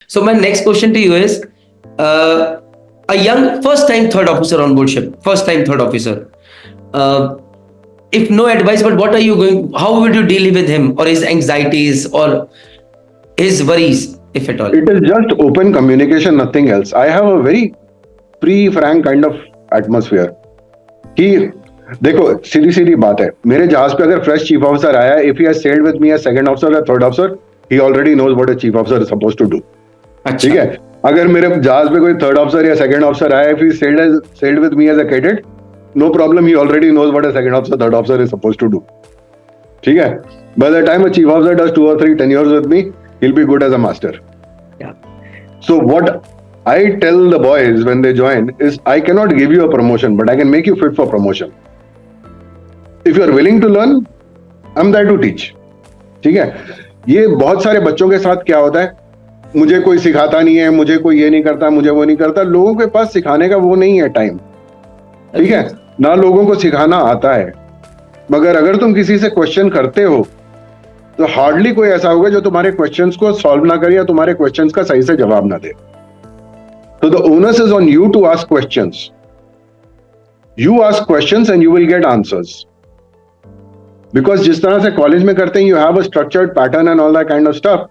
So my next question to you is, a young first-time third officer on board ship, first-time third officer. Uh, if no advice, but what are you going? How would you deal with him or his anxieties or his worries, if at all? It is just open communication, nothing else. I have a very frank kind of atmosphere. कि देखो सीधी सीधी बात है, मेरे जहाज पे अगर fresh chief officer आया, if he has sailed with me as second officer या third officer, he already knows what a chief officer is supposed to do. ठीक है. अगर मेरे जहाज पे कोई थर्ड ऑफिसर या सेकंड ऑफिसर आया, if he sailed with me as a cadet, no problem, he already knows what a second officer third officer is supposed to do. ठीक है. By the time a chief officer does 2 or 3 tenures with me, he'll be good as a master. Yeah. So what I tell the boys when they join is, I cannot give you a promotion, but I can make you fit for promotion. If you are willing to learn, I'm there to teach. ठीक है. ये बहुत सारे बच्चों के साथ क्या होता है, मुझे कोई सिखाता नहीं है, मुझे कोई ये नहीं करता, मुझे वो नहीं करता. लोगों के पास सिखाने का वो नहीं है टाइम. ठीक है. ना लोगों को सिखाना आता है. मगर अगर तुम किसी से क्वेश्चन करते हो तो हार्डली कोई ऐसा होगा जो तुम्हारे क्वेश्चंस को सॉल्व ना करे या तुम्हारे क्वेश्चंस का सही से जवाब ना दे. तो the onus is on you to ask questions. You ask questions and you will get answers. Because जिस तरह से कॉलेज में करते हैं, you have a structured pattern and all that kind of stuff.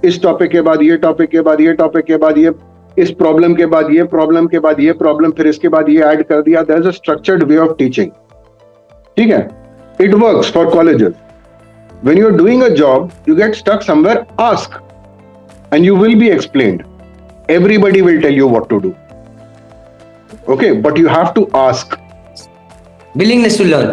इस टॉपिक के बाद ये टॉपिक के बाद ये टॉपिक के बाद ये, इस प्रॉब्लम के बाद ये प्रॉब्लम के बाद ये प्रॉब्लम, फिर इसके बाद ये ऐड कर दिया. There is a structured way of teaching. ठीक है. It works for colleges. When you're doing a job, you get stuck somewhere, ask. And you will be explained. Everybody will tell you what to do. Okay, but you have to ask. Willingness to learn.